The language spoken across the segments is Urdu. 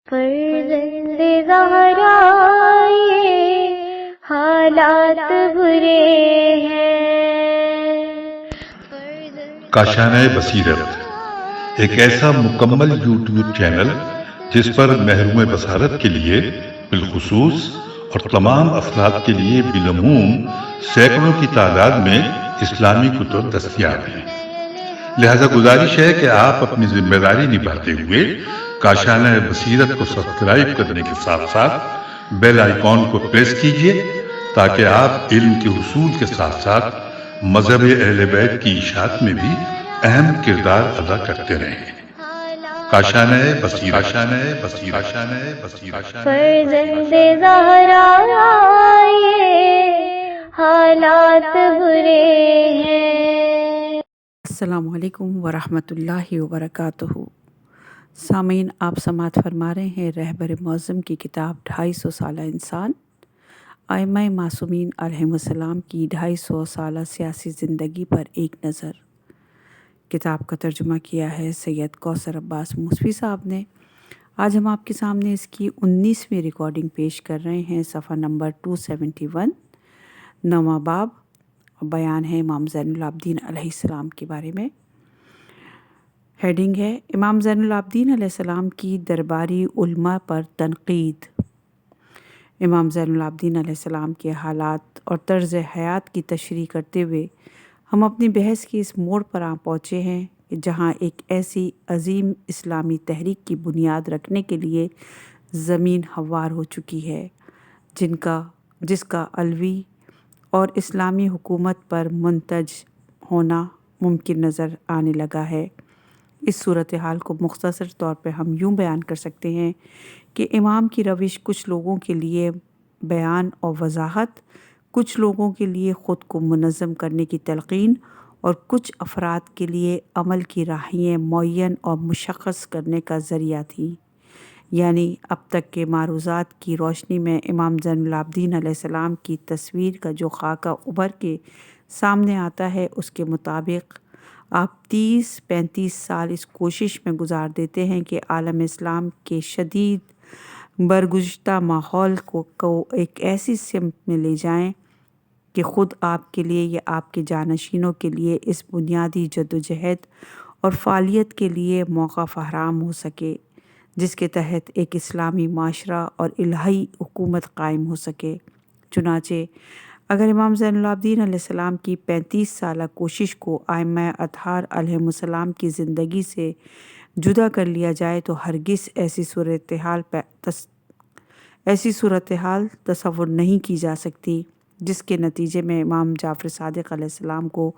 فرزند زہرا یہ حالات برے ہیں۔ کاشانہ بصیرت ایک ایسا مکمل یوٹیوب چینل جس پر محروم بصارت کے لیے بالخصوص اور تمام افراد کے لیے بالعموم سینکڑوں کی تعداد میں اسلامی کتب دستیاب ہیں۔ لہذا گزارش ہے کہ آپ اپنی ذمہ داری نبھاتے ہوئے کاشانہ بصیرت کو سبسکرائب کرنے کے ساتھ ساتھ بیل آئیکن کو پریس کیجیے تاکہ آپ علم کے حصول کے ساتھ ساتھ مذہب اہل بیت کی اشاعت میں بھی اہم کردار ادا کرتے رہیں۔ کاشانہ بصیرت۔ فرزند زہرا یہ حالات برے ہیں۔ السلام علیکم ورحمۃ اللہ وبرکاتہ۔ سامعین، آپ سماعت فرما رہے ہیں رہبر معظم کی کتاب 250 سالہ انسان، ائمہ معصومین علیہم السلام کی 250 سالہ سیاسی زندگی پر ایک نظر۔ کتاب کا ترجمہ کیا ہے سید کوثر عباس موسوی صاحب نے۔ آج ہم آپ کے سامنے اس کی 19ویں ریکارڈنگ پیش کر رہے ہیں، صفحہ نمبر 271، 9واں باب۔ بیان ہے امام زین العابدین علیہ السلام کے بارے میں۔ ہیڈنگ ہے امام زین العابدین علیہ السلام کی درباری علماء پر تنقید۔ امام زین العابدین علیہ السلام کے حالات اور طرز حیات کی تشریح کرتے ہوئے ہم اپنی بحث کی اس موڑ پر پہنچے ہیں کہ جہاں ایک ایسی عظیم اسلامی تحریک کی بنیاد رکھنے کے لیے زمین ہموار ہو چکی ہے جس کا علوی اور اسلامی حکومت پر منتج ہونا ممکن نظر آنے لگا ہے۔ اس صورتحال کو مختصر طور پہ ہم یوں بیان کر سکتے ہیں کہ امام کی روش کچھ لوگوں کے لیے بیان اور وضاحت، کچھ لوگوں کے لیے خود کو منظم کرنے کی تلقین، اور کچھ افراد کے لیے عمل کی راہیں معین اور مشخص کرنے کا ذریعہ تھی۔ یعنی اب تک کے معروضات کی روشنی میں امام زین العابدین علیہ السلام کی تصویر کا جو خاکہ ابھر کے سامنے آتا ہے، اس کے مطابق آپ 30-35 سال اس کوشش میں گزار دیتے ہیں کہ عالم اسلام کے شدید برگزشتہ ماحول کو ایک ایسی سمت میں لے جائیں کہ خود آپ کے لیے یا آپ کے جانشینوں کے لیے اس بنیادی جدوجہد اور فعالیت کے لیے موقع فراہم ہو سکے جس کے تحت ایک اسلامی معاشرہ اور الہی حکومت قائم ہو سکے۔ چنانچہ اگر امام زین العابدین علیہ السلام کی 35 سالہ کوشش کو ائمہ اطہار علیہم السلام کی زندگی سے جدا کر لیا جائے تو ہرگز ایسی صورتحال تصور نہیں کی جا سکتی جس کے نتیجے میں امام جعفر صادق علیہ السلام کو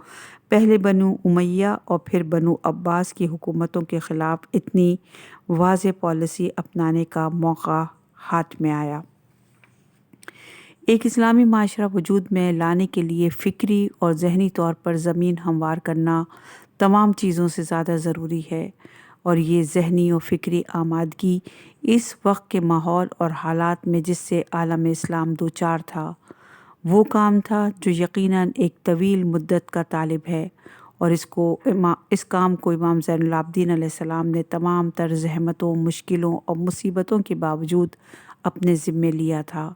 پہلے بنو امیہ اور پھر بنو عباس کی حکومتوں کے خلاف اتنی واضح پالیسی اپنانے کا موقع ہاتھ میں آیا۔ ایک اسلامی معاشرہ وجود میں لانے کے لیے فکری اور ذہنی طور پر زمین ہموار کرنا تمام چیزوں سے زیادہ ضروری ہے، اور یہ ذہنی و فکری آمادگی اس وقت کے ماحول اور حالات میں جس سے عالم اسلام دوچار تھا، وہ کام تھا جو یقیناً ایک طویل مدت کا طالب ہے، اور اس کام کو امام زین العابدین علیہ السلام نے تمام تر زحمتوں، مشکلوں اور مصیبتوں کے باوجود اپنے ذمے لیا تھا۔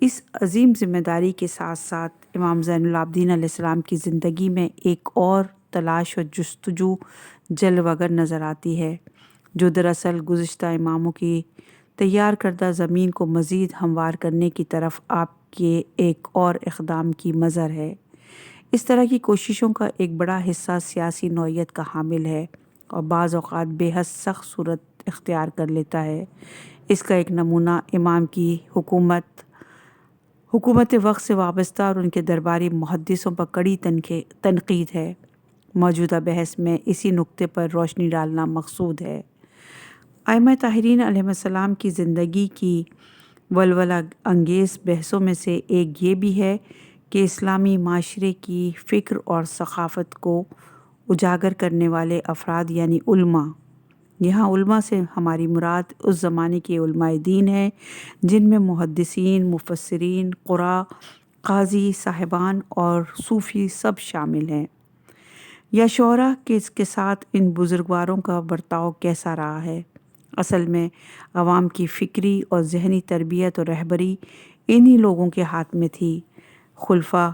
اس عظیم ذمہ داری کے ساتھ ساتھ امام زین العابدین علیہ السلام کی زندگی میں ایک اور تلاش و جستجو جلوگر نظر آتی ہے، جو دراصل گزشتہ اماموں کی تیار کردہ زمین کو مزید ہموار کرنے کی طرف آپ کے ایک اور اقدام کی مظہر ہے۔ اس طرح کی کوششوں کا ایک بڑا حصہ سیاسی نوعیت کا حامل ہے اور بعض اوقات بے حد سخت صورت اختیار کر لیتا ہے۔ اس کا ایک نمونہ امام کی حکومت وقت سے وابستہ اور ان کے درباری محدثوں پر کڑی تنقید ہے۔ موجودہ بحث میں اسی نقطے پر روشنی ڈالنا مقصود ہے۔ ائمہ طاہرین علیہم السلام کی زندگی کی ولولہ انگیز بحثوں میں سے ایک یہ بھی ہے کہ اسلامی معاشرے کی فکر اور ثقافت کو اجاگر کرنے والے افراد یعنی علماء، یہاں علماء سے ہماری مراد اس زمانے کے علماء دین ہیں جن میں محدثین، مفسرین، قراء، قاضی صاحبان اور صوفی سب شامل ہیں، یا شعراء کے ساتھ ان بزرگواروں کا برتاؤ کیسا رہا ہے۔ اصل میں عوام کی فکری اور ذہنی تربیت اور رہبری انہی لوگوں کے ہاتھ میں تھی۔ خلفاء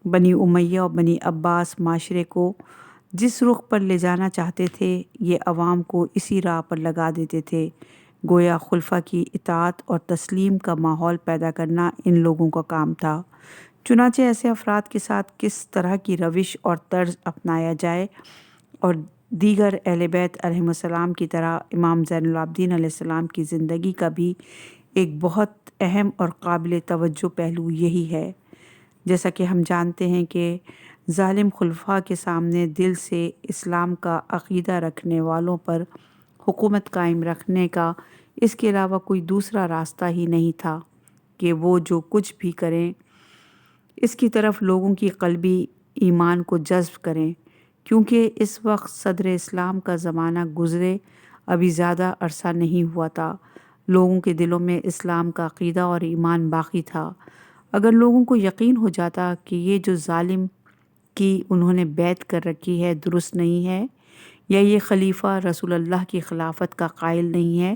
بنی امیہ اور بنی عباس معاشرے کو جس رخ پر لے جانا چاہتے تھے، یہ عوام کو اسی راہ پر لگا دیتے تھے۔ گویا خلفاء کی اطاعت اور تسلیم کا ماحول پیدا کرنا ان لوگوں کا کام تھا۔ چنانچہ ایسے افراد کے ساتھ کس طرح کی روش اور طرز اپنایا جائے اور دیگر اہل بیت علیہم السلام کی طرح امام زین العابدین علیہ السلام کی زندگی کا بھی ایک بہت اہم اور قابل توجہ پہلو یہی ہے۔ جیسا کہ ہم جانتے ہیں کہ ظالم خلفاء کے سامنے دل سے اسلام کا عقیدہ رکھنے والوں پر حکومت قائم رکھنے کا اس کے علاوہ کوئی دوسرا راستہ ہی نہیں تھا کہ وہ جو کچھ بھی کریں اس کی طرف لوگوں کی قلبی ایمان کو جذب کریں، کیونکہ اس وقت صدر اسلام کا زمانہ گزرے ابھی زیادہ عرصہ نہیں ہوا تھا۔ لوگوں کے دلوں میں اسلام کا عقیدہ اور ایمان باقی تھا۔ اگر لوگوں کو یقین ہو جاتا کہ یہ جو ظالم کی انہوں نے بیعت کر رکھی ہے درست نہیں ہے، یا یہ خلیفہ رسول اللہ کی خلافت کا قائل نہیں ہے،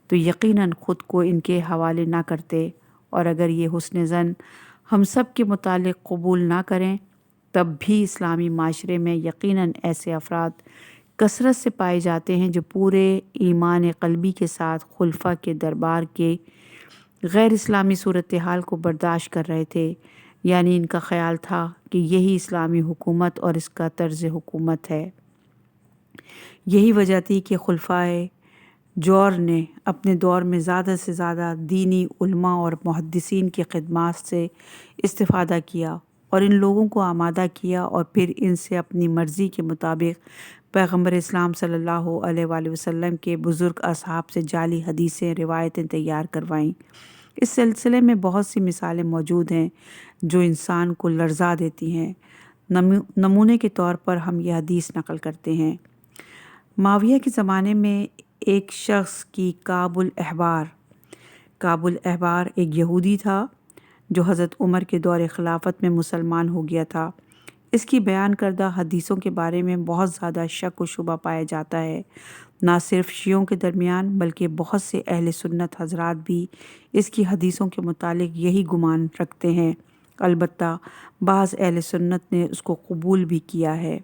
تو یقیناً خود کو ان کے حوالے نہ کرتے، اور اگر یہ حسن ظن ہم سب کے متعلق قبول نہ کریں تب بھی اسلامی معاشرے میں یقیناً ایسے افراد کثرت سے پائے جاتے ہیں جو پورے ایمان قلبی کے ساتھ خلفاء کے دربار کے غیر اسلامی صورتحال کو برداشت کر رہے تھے، یعنی ان کا خیال تھا کہ یہی اسلامی حکومت اور اس کا طرز حکومت ہے۔ یہی وجہ تھی کہ خلفائے جور نے اپنے دور میں زیادہ سے زیادہ دینی علماء اور محدثین کی خدمات سے استفادہ کیا اور ان لوگوں کو آمادہ کیا، اور پھر ان سے اپنی مرضی کے مطابق پیغمبر اسلام صلی اللہ علیہ وآلہ وسلم کے بزرگ اصحاب سے جعلی حدیثیں روایتیں تیار کروائیں۔ اس سلسلے میں بہت سی مثالیں موجود ہیں جو انسان کو لرزا دیتی ہیں۔ نمونے کے طور پر ہم یہ حدیث نقل کرتے ہیں۔ معاویہ کے زمانے میں ایک شخص کی کعب الاحبار ایک یہودی تھا جو حضرت عمر کے دور خلافت میں مسلمان ہو گیا تھا۔ اس کی بیان کردہ حدیثوں کے بارے میں بہت زیادہ شک و شبہ پایا جاتا ہے۔ نہ صرف شیعوں کے درمیان بلکہ بہت سے اہل سنت حضرات بھی اس کی حدیثوں کے متعلق یہی گمان رکھتے ہیں۔ البتہ بعض اہل سنت نے اس کو قبول بھی کیا ہے۔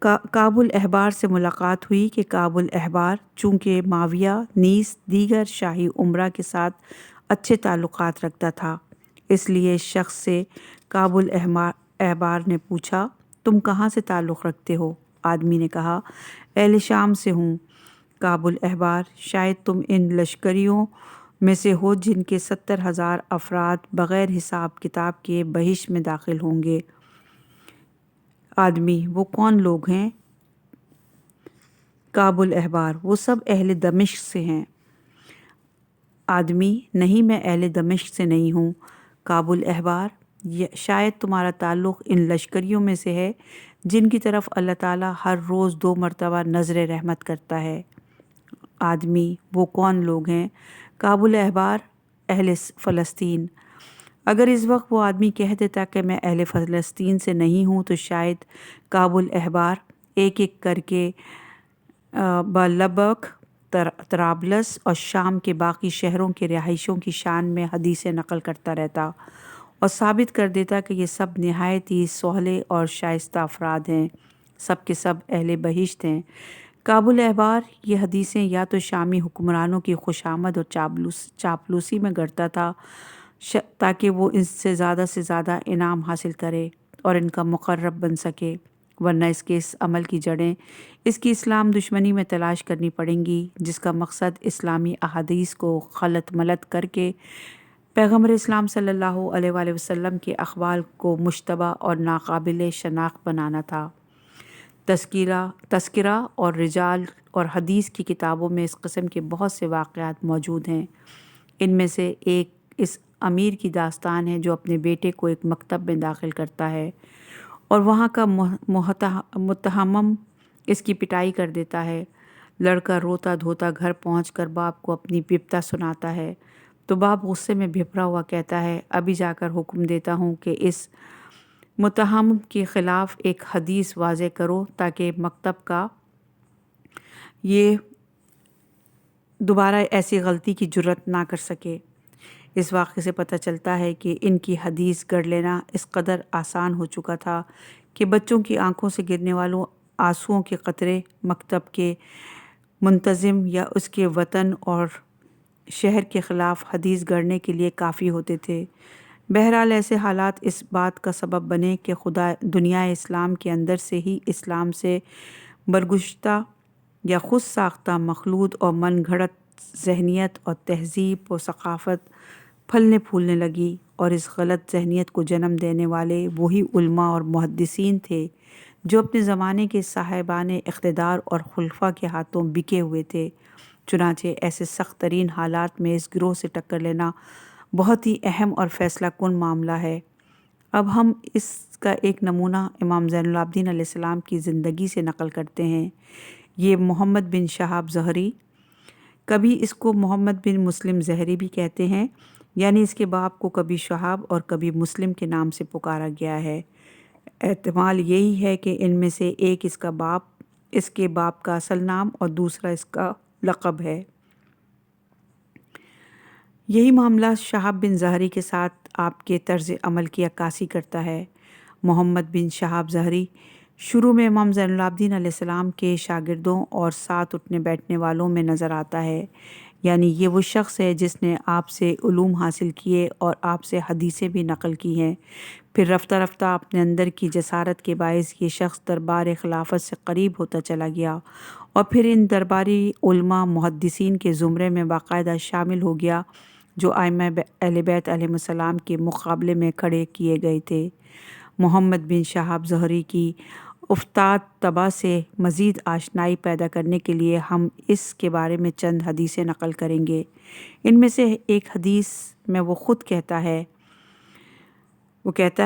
کعب الاحبار سے ملاقات ہوئی کہ کعب الاحبار چونکہ معاویہ نیز دیگر شاہی امراء کے ساتھ اچھے تعلقات رکھتا تھا، اس لیے اس شخص سے کعب الاحبار نے پوچھا، تم کہاں سے تعلق رکھتے ہو؟ آدمی نے کہا، اہل شام سے ہوں۔ کعب الاحبار، شاید تم ان لشکریوں میں سے ہو جن کے 70,000 افراد بغیر حساب کتاب کے بہشت میں داخل ہوں گے۔ آدمی، وہ کون لوگ ہیں؟ کعب الاحبار، وہ سب اہل دمشق سے ہیں۔ آدمی، نہیں، میں اہل دمشق سے نہیں ہوں۔ کعب الاحبار، شاید تمہارا تعلق ان لشکریوں میں سے ہے جن کی طرف اللہ تعالیٰ ہر روز 2 مرتبہ نظر رحمت کرتا ہے۔ آدمی، وہ کون لوگ ہیں؟ کعب الاحبار، اہل فلسطین۔ اگر اس وقت وہ آدمی کہہ دیتا کہ میں اہل فلسطین سے نہیں ہوں تو شاید کعب الاحبار ایک ایک کر کے بلبک، طرابلس اور شام کے باقی شہروں کے رہائشیوں کی شان میں حدیثیں نقل کرتا رہتا اور ثابت کر دیتا کہ یہ سب نہایت ہی صالح اور شائستہ افراد ہیں، سب کے سب اہل بہشت ہیں۔ کعب الاحبار یہ حدیثیں یا تو شامی حکمرانوں کی خوشامد اور چاپلوسی میں گڑتا تھا تاکہ وہ ان سے زیادہ انعام حاصل کرے اور ان کا مقرب بن سکے، ورنہ اس کے اس عمل کی جڑیں اس کی اسلام دشمنی میں تلاش کرنی پڑیں گی، جس کا مقصد اسلامی احادیث کو خلط ملط کر کے پیغمبر اسلام صلی اللہ علیہ وآلہ وسلم کے اقوال کو مشتبہ اور ناقابل شناخت بنانا تھا۔ تذکرہ اور رجال اور حدیث کی کتابوں میں اس قسم کے بہت سے واقعات موجود ہیں۔ ان میں سے ایک اس امیر کی داستان ہے جو اپنے بیٹے کو ایک مکتب میں داخل کرتا ہے اور وہاں کا متہمم اس کی پٹائی کر دیتا ہے۔ لڑکا روتا دھوتا گھر پہنچ کر باپ کو اپنی بپتا سناتا ہے تو باپ غصے میں بھپرا ہوا کہتا ہے، ابھی جا کر حکم دیتا ہوں کہ اس متہم کے خلاف ایک حدیث واضح کرو تاکہ مکتب کا یہ دوبارہ ایسی غلطی کی جرت نہ کر سکے۔ اس واقعے سے پتہ چلتا ہے کہ ان کی حدیث گڑھ لینا اس قدر آسان ہو چکا تھا کہ بچوں کی آنکھوں سے گرنے والوں آنسوؤں کے قطرے مکتب کے منتظم یا اس کے وطن اور شہر کے خلاف حدیث گڑھنے کے لیے کافی ہوتے تھے۔ بہرحال ایسے حالات اس بات کا سبب بنے کہ دنیا اسلام کے اندر سے ہی اسلام سے برگزشتہ یا خود ساختہ مخلوط اور من گھڑت ذہنیت اور تہذیب و ثقافت پھلنے پھولنے لگی، اور اس غلط ذہنیت کو جنم دینے والے وہی علماء اور محدثین تھے جو اپنے زمانے کے صاحبان اقتدار اور خلفاء کے ہاتھوں بکے ہوئے تھے۔ چنانچہ ایسے سخت ترین حالات میں اس گروہ سے ٹکر لینا بہت ہی اہم اور فیصلہ کن معاملہ ہے۔ اب ہم اس کا ایک نمونہ امام زین العابدین علیہ السلام کی زندگی سے نقل کرتے ہیں۔ یہ محمد بن شہاب زہری، کبھی اس کو محمد بن مسلم زہری بھی کہتے ہیں، یعنی اس کے باپ کو کبھی شہاب اور کبھی مسلم کے نام سے پکارا گیا ہے۔ احتمال یہی ہے کہ ان میں سے ایک اس کے باپ کا اصل نام اور دوسرا اس کا لقب ہے۔ یہی معاملہ شہاب بن زہری کے ساتھ آپ کے طرز عمل کی عکاسی کرتا ہے۔ محمد بن شہاب زہری شروع میں امام زین العابدین علیہ السلام کے شاگردوں اور ساتھ اٹھنے بیٹھنے والوں میں نظر آتا ہے، یعنی یہ وہ شخص ہے جس نے آپ سے علوم حاصل کیے اور آپ سے حدیثیں بھی نقل کی ہیں۔ پھر رفتہ رفتہ اپنے اندر کی جسارت کے باعث یہ شخص دربار خلافت سے قریب ہوتا چلا گیا اور پھر ان درباری علماء محدثین کے زمرے میں باقاعدہ شامل ہو گیا جو ائمہ اہل بیت علیہم السلام کے مقابلے میں کھڑے کیے گئے تھے۔ محمد بن شہاب زہری کی افتاد طبع سے مزید آشنائی پیدا کرنے کے لیے ہم اس کے بارے میں چند حدیثیں نقل کریں گے۔ ان میں سے ایک حدیث میں وہ خود کہتا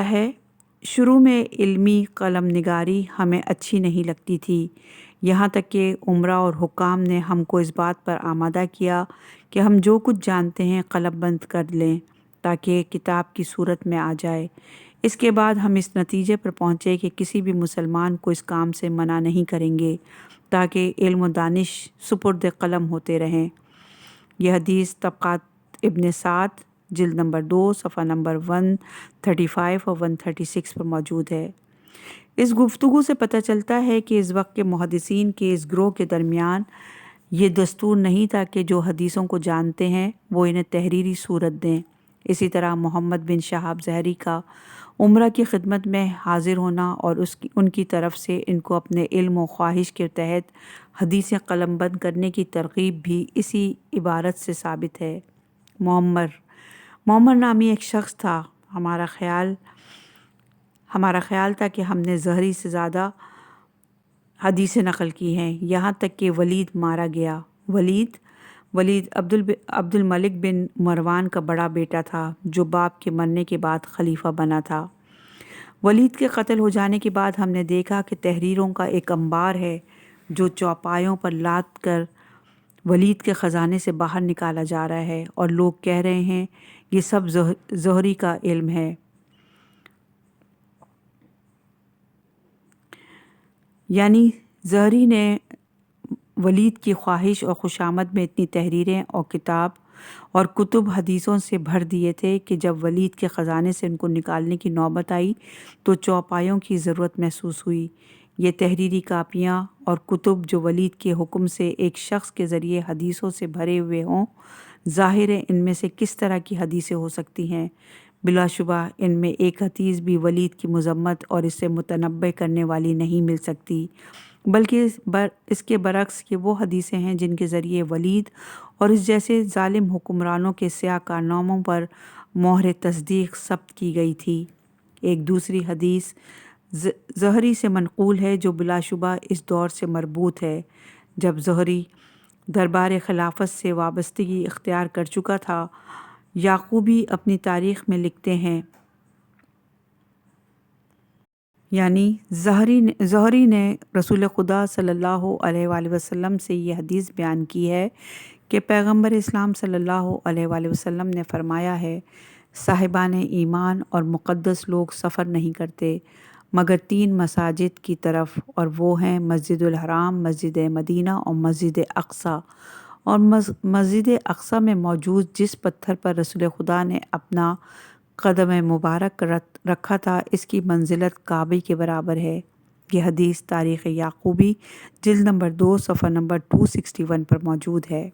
ہے شروع میں علمی قلم نگاری ہمیں اچھی نہیں لگتی تھی، یہاں تک کہ عمرا اور حکام نے ہم کو اس بات پر آمادہ کیا کہ ہم جو کچھ جانتے ہیں قلم بند کر لیں تاکہ کتاب کی صورت میں آ جائے۔ اس کے بعد ہم اس نتیجے پر پہنچے کہ کسی بھی مسلمان کو اس کام سے منع نہیں کریں گے تاکہ علم و دانش سپرد قلم ہوتے رہیں۔ یہ حدیث طبقات ابن سعد جلد نمبر 2 صفحہ نمبر 135 اور 136 پر موجود ہے۔ اس گفتگو سے پتہ چلتا ہے کہ اس وقت کے محدثین کے اس گروہ کے درمیان یہ دستور نہیں تھا کہ جو حدیثوں کو جانتے ہیں وہ انہیں تحریری صورت دیں۔ اسی طرح محمد بن شہاب زہری کا عمرہ کی خدمت میں حاضر ہونا اور ان کی طرف سے ان کو اپنے علم و خواہش کے تحت حدیثیں قلم بند کرنے کی ترغیب بھی اسی عبارت سے ثابت ہے۔ معمر نامی ایک شخص تھا۔ ہمارا خیال تھا کہ ہم نے زہری سے زیادہ حدیثیں نقل کی ہیں، یہاں تک کہ ولید مارا گیا۔ ولید عبد الملک بن مروان کا بڑا بیٹا تھا جو باپ کے مرنے کے بعد خلیفہ بنا تھا۔ ولید کے قتل ہو جانے کے بعد ہم نے دیکھا کہ تحریروں کا ایک انبار ہے جو چوپایوں پر لاد کر ولید کے خزانے سے باہر نکالا جا رہا ہے، اور لوگ کہہ رہے ہیں یہ سب زہری کا علم ہے۔ یعنی زہری نے ولید کی خواہش اور خوشامد میں اتنی تحریریں اور کتب حدیثوں سے بھر دیے تھے کہ جب ولید کے خزانے سے ان کو نکالنے کی نوبت آئی تو چوپایوں کی ضرورت محسوس ہوئی۔ یہ تحریری کاپیاں اور کتب جو ولید کے حکم سے ایک شخص کے ذریعے حدیثوں سے بھرے ہوئے ہوں، ظاہر ہے ان میں سے کس طرح کی حدیثیں ہو سکتی ہیں؟ بلا شبہ ان میں ایک حدیث بھی ولید کی مذمت اور اسے متنبع کرنے والی نہیں مل سکتی، بلکہ اس کے برعکس یہ وہ حدیثیں ہیں جن کے ذریعے ولید اور اس جیسے ظالم حکمرانوں کے سیاہ کارناموں پر مہر تصدیق ثبت کی گئی تھی۔ ایک دوسری حدیث زہری سے منقول ہے جو بلا شبہ اس دور سے مربوط ہے جب زہری دربار خلافت سے وابستگی اختیار کر چکا تھا۔ یعقوبی اپنی تاریخ میں لکھتے ہیں، یعنی زہری نے رسول خدا صلی اللہ علیہ وآلہ وسلم سے یہ حدیث بیان کی ہے کہ پیغمبر اسلام صلی اللہ علیہ وآلہ وسلم نے فرمایا ہے، صاحبان ایمان اور مقدس لوگ سفر نہیں کرتے مگر 3 مساجد کی طرف، اور وہ ہیں مسجد الحرام، مسجد مدینہ اور مسجد اقصیٰ۔ اور مسجد اقصیٰ میں موجود جس پتھر پر رسول خدا نے اپنا قدم مبارک رکھا تھا، اس کی منزلت کعبے کے برابر ہے۔ یہ حدیث تاریخ یعقوبی جلد نمبر 2 صفحہ نمبر 261 پر موجود ہے۔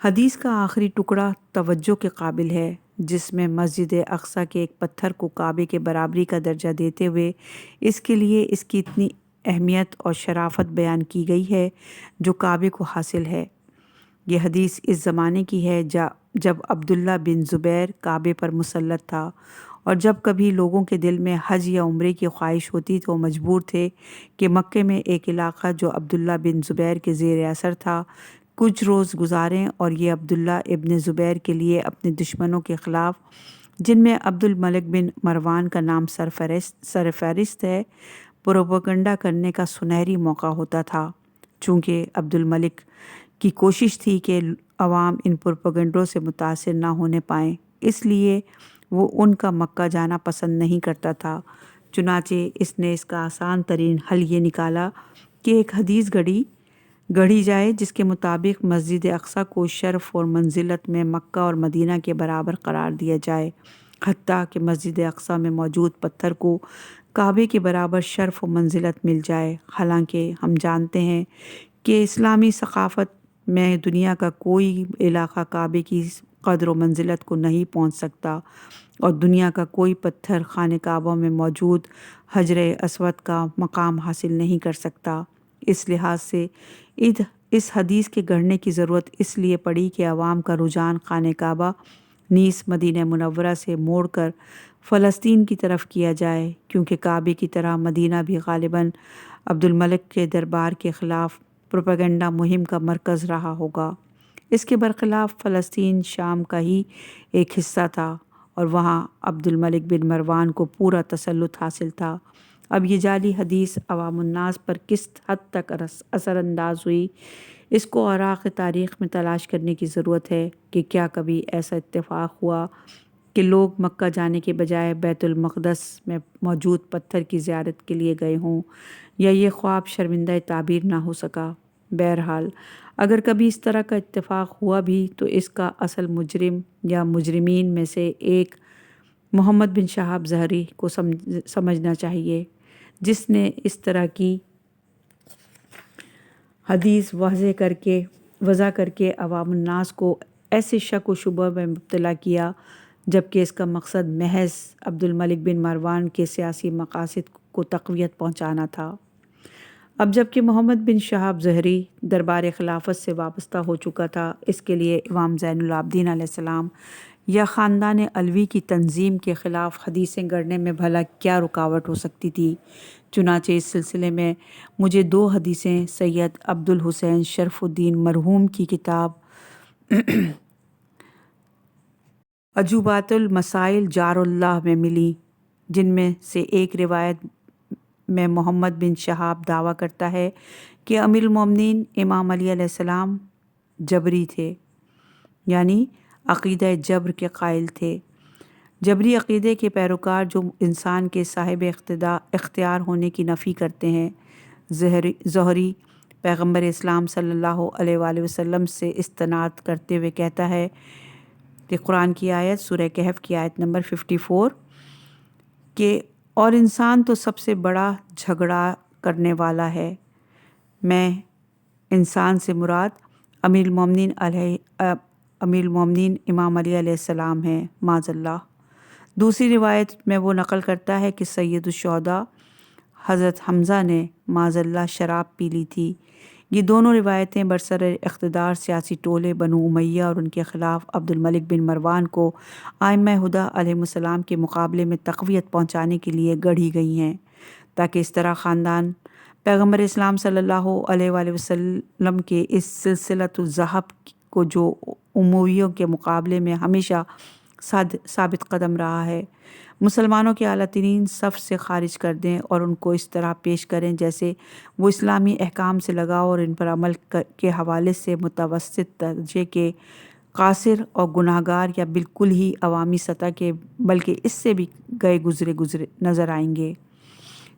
حدیث کا آخری ٹکڑا توجہ کے قابل ہے، جس میں مسجد اقصیٰ کے ایک پتھر کو کعبے کے برابری کا درجہ دیتے ہوئے اس کے لیے اس کی اتنی اہمیت اور شرافت بیان کی گئی ہے جو کعبے کو حاصل ہے۔ یہ حدیث اس زمانے کی ہے جب عبداللہ بن زبیر کعبے پر مسلط تھا، اور جب کبھی لوگوں کے دل میں حج یا عمرے کی خواہش ہوتی تو مجبور تھے کہ مکے میں ایک علاقہ جو عبداللہ بن زبیر کے زیر اثر تھا کچھ روز گزاریں، اور یہ عبداللہ ابن زبیر کے لیے اپنے دشمنوں کے خلاف، جن میں عبد الملک بن مروان کا نام سرفہرست ہے، پروپیگنڈا کرنے کا سنہری موقع ہوتا تھا۔ چونکہ عبد الملک کی کوشش تھی کہ عوام ان پروپیگنڈوں سے متاثر نہ ہونے پائیں، اس لیے وہ ان کا مکہ جانا پسند نہیں کرتا تھا۔ چنانچہ اس نے اس کا آسان ترین حل یہ نکالا کہ ایک حدیث گڑھی جائے جس کے مطابق مسجد اقصیٰ کو شرف اور منزلت میں مکہ اور مدینہ کے برابر قرار دیا جائے، حتیٰ کہ مسجد اقصیٰ میں موجود پتھر کو کعبے کے برابر شرف و منزلت مل جائے۔ حالانکہ ہم جانتے ہیں کہ اسلامی ثقافت میں دنیا کا کوئی علاقہ کعبے کی قدر و منزلت کو نہیں پہنچ سکتا، اور دنیا کا کوئی پتھر خانہ کعبہ میں موجود حجر اسود کا مقام حاصل نہیں کر سکتا۔ اس لحاظ سے اس حدیث کے گڑھنے کی ضرورت اس لیے پڑی کہ عوام کا رجحان خانہ کعبہ نیز مدینہ منورہ سے موڑ کر فلسطین کی طرف کیا جائے، کیونکہ کعبے کی طرح مدینہ بھی غالباً عبد الملک کے دربار کے خلاف پروپیگنڈا مہم کا مرکز رہا ہوگا۔ اس کے برخلاف فلسطین شام کا ہی ایک حصہ تھا، اور وہاں عبد الملک بن مروان کو پورا تسلط حاصل تھا۔ اب یہ جعلی حدیث عوام الناس پر کس حد تک اثر انداز ہوئی، اس کو اوراق تاریخ میں تلاش کرنے کی ضرورت ہے کہ کیا کبھی ایسا اتفاق ہوا کہ لوگ مکہ جانے کے بجائے بیت المقدس میں موجود پتھر کی زیارت کے لیے گئے ہوں، یا یہ خواب شرمندہ تعبیر نہ ہو سکا۔ بہرحال اگر کبھی اس طرح کا اتفاق ہوا بھی تو اس کا اصل مجرم یا مجرمین میں سے ایک محمد بن شہاب زہری کو سمجھنا چاہیے، جس نے اس طرح کی حدیث وضع کر کے عوام الناس کو ایسے شک و شبہ میں مبتلا کیا، جبکہ اس کا مقصد محض عبد الملک بن مروان کے سیاسی مقاصد کو تقویت پہنچانا تھا۔ اب جب کہ محمد بن شہاب زہری دربار خلافت سے وابستہ ہو چکا تھا، اس کے لیے امام زین العابدین علیہ السلام یا خاندان علوی کی تنظیم کے خلاف حدیثیں گڑھنے میں بھلا کیا رکاوٹ ہو سکتی تھی؟ چنانچہ اس سلسلے میں مجھے 2 حدیثیں سید عبد الحسین شرف الدین مرحوم کی کتاب عجوبات المسائل جار اللہ میں ملی، جن میں سے ایک روایت میں محمد بن شہاب دعویٰ کرتا ہے کہ امیر المومنین امام علی علیہ السلام جبری تھے، یعنی عقیدہ جبر کے قائل تھے۔ جبری عقیدے کے پیروکار جو انسان کے صاحب اختیار ہونے کی نفی کرتے ہیں۔ زہری پیغمبر اسلام صلی اللہ علیہ وآلہ وسلم سے استناد کرتے ہوئے کہتا ہے کہ قرآن کی آیت سورہ کہف کی آیت نمبر 54 کہ اور انسان تو سب سے بڑا جھگڑا کرنے والا ہے۔ میں انسان سے مراد امیر المومنین امام علی علیہ السلام ہیں، معاذ اللہ۔ دوسری روایت میں وہ نقل کرتا ہے کہ سید الشہداء حضرت حمزہ نے معاذ اللہ شراب پی لی تھی۔ یہ دونوں روایتیں برسر اقتدار سیاسی ٹولے بنو امیہ اور ان کے خلاف عبد الملک بن مروان کو ائمہ ہدی علیہم السلام کے مقابلے میں تقویت پہنچانے کے لیے گڑھی گئی ہیں، تاکہ اس طرح خاندان پیغمبر اسلام صلی اللہ علیہ وآلہ وسلم کے اس سلسلۃ الذہب کو جو امویوں کے مقابلے میں ہمیشہ ثابت قدم رہا ہے، مسلمانوں کے اعلیٰ ترین صف سے خارج کر دیں اور ان کو اس طرح پیش کریں جیسے وہ اسلامی احکام سے لگاؤ اور ان پر عمل کے حوالے سے متوسط درجے کے قاصر اور گناہگار یا بالکل ہی عوامی سطح کے بلکہ اس سے بھی گئے گزرے نظر آئیں گے۔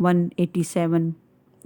187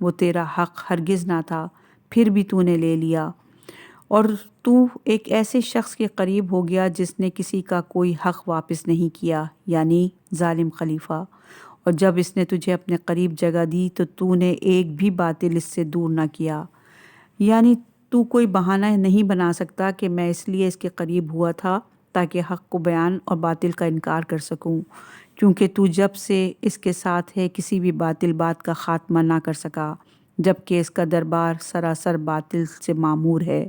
وہ تیرا حق ہرگز نہ تھا، پھر بھی تو نے لے لیا، اور تو ایک ایسے شخص کے قریب ہو گیا جس نے کسی کا کوئی حق واپس نہیں کیا، یعنی ظالم خلیفہ۔ اور جب اس نے تجھے اپنے قریب جگہ دی تو نے ایک بھی باطل اس سے دور نہ کیا، یعنی تو کوئی بہانہ نہیں بنا سکتا کہ میں اس لیے اس کے قریب ہوا تھا تاکہ حق کو بیان اور باطل کا انکار کر سکوں، کیونکہ تو جب سے اس کے ساتھ ہے کسی بھی باطل بات کا خاتمہ نہ کر سکا، جبکہ اس کا دربار سراسر باطل سے معمور ہے۔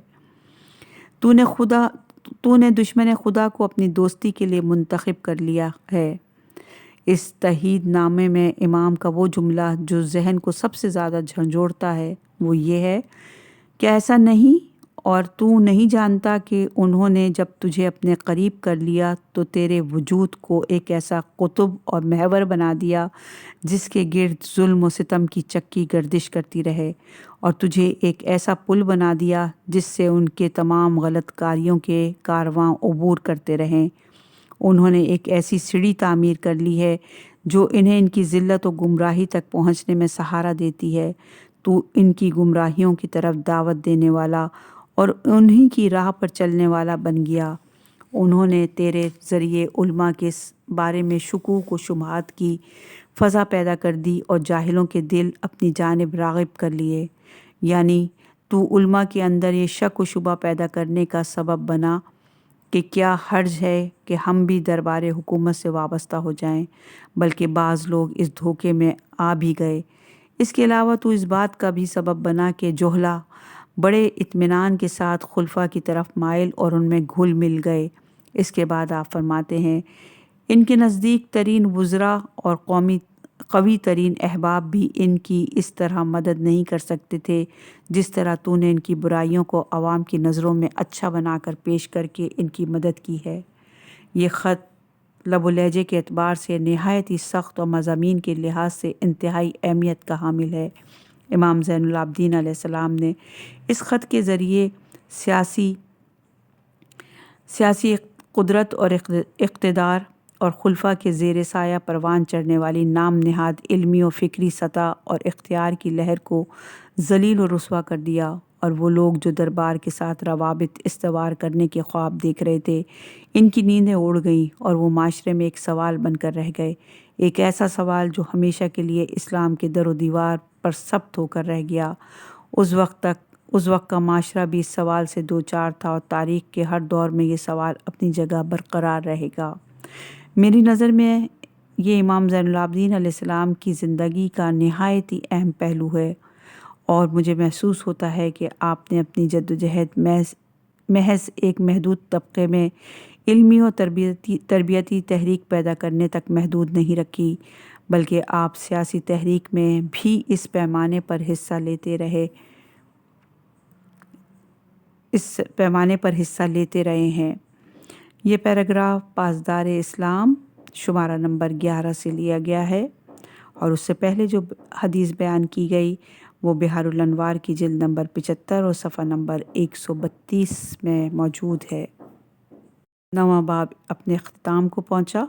تو نے دشمن خدا کو اپنی دوستی کے لیے منتخب کر لیا ہے۔ اس تحید نامے میں امام کا وہ جملہ جو ذہن کو سب سے زیادہ جھنجھوڑتا ہے وہ یہ ہے کہ ایسا نہیں، اور تو نہیں جانتا کہ انہوں نے جب تجھے اپنے قریب کر لیا تو تیرے وجود کو ایک ایسا قطب اور محور بنا دیا جس کے گرد ظلم و ستم کی چکی گردش کرتی رہے، اور تجھے ایک ایسا پل بنا دیا جس سے ان کے تمام غلط کاریوں کے کارواں عبور کرتے رہیں۔ انہوں نے ایک ایسی سیڑھی تعمیر کر لی ہے جو انہیں ان کی ذلت و گمراہی تک پہنچنے میں سہارا دیتی ہے۔ تو ان کی گمراہیوں کی طرف دعوت دینے والا اور انہی کی راہ پر چلنے والا بن گیا۔ انہوں نے تیرے ذریعے علماء کے بارے میں شکوک و شبہات کی فضا پیدا کر دی اور جاہلوں کے دل اپنی جانب راغب کر لیے، یعنی تو علماء کے اندر یہ شک و شبہ پیدا کرنے کا سبب بنا کہ کیا حرج ہے کہ ہم بھی دربار حکومت سے وابستہ ہو جائیں، بلکہ بعض لوگ اس دھوکے میں آ بھی گئے۔ اس کے علاوہ تو اس بات کا بھی سبب بنا کہ جوہلا بڑے اطمینان کے ساتھ خلفاء کی طرف مائل اور ان میں گھل مل گئے۔ اس کے بعد آپ فرماتے ہیں ان کے نزدیک ترین وزراء اور قوی ترین احباب بھی ان کی اس طرح مدد نہیں کر سکتے تھے جس طرح تو نے ان کی برائیوں کو عوام کی نظروں میں اچھا بنا کر پیش کر کے ان کی مدد کی ہے۔ یہ خط لب و لہجے کے اعتبار سے نہایت ہی سخت اور مضامین کے لحاظ سے انتہائی اہمیت کا حامل ہے۔ امام زین العابدین علیہ السلام نے اس خط کے ذریعے سیاسی قدرت اور اقتدار اور خلفاء کے زیر سایہ پروان چڑھنے والی نام نہاد علمی و فکری سطح اور اختیار کی لہر کو ذلیل و رسوا کر دیا، اور وہ لوگ جو دربار کے ساتھ روابط استوار کرنے کے خواب دیکھ رہے تھے ان کی نیندیں اڑ گئیں اور وہ معاشرے میں ایک سوال بن کر رہ گئے، ایک ایسا سوال جو ہمیشہ کے لیے اسلام کے در و دیوار پر ثبت ہو کر رہ گیا۔ اس وقت کا معاشرہ بھی اس سوال سے دوچار تھا، اور تاریخ کے ہر دور میں یہ سوال اپنی جگہ برقرار رہے گا۔ میری نظر میں یہ امام زین العابدین علیہ السلام کی زندگی کا نہایت ہی اہم پہلو ہے، اور مجھے محسوس ہوتا ہے کہ آپ نے اپنی جدوجہد محض ایک محدود طبقے میں علمی و تربیتی تحریک پیدا کرنے تک محدود نہیں رکھی، بلکہ آپ سیاسی تحریک میں بھی اس پیمانے پر حصہ لیتے رہے ہیں۔ یہ پیراگراف پاسدار اسلام شمارہ نمبر 11 سے لیا گیا ہے، اور اس سے پہلے جو حدیث بیان کی گئی وہ بحار الانوار کی جلد نمبر 75 اور صفحہ نمبر 132 میں موجود ہے۔ 9واں باب اپنے اختتام کو پہنچا۔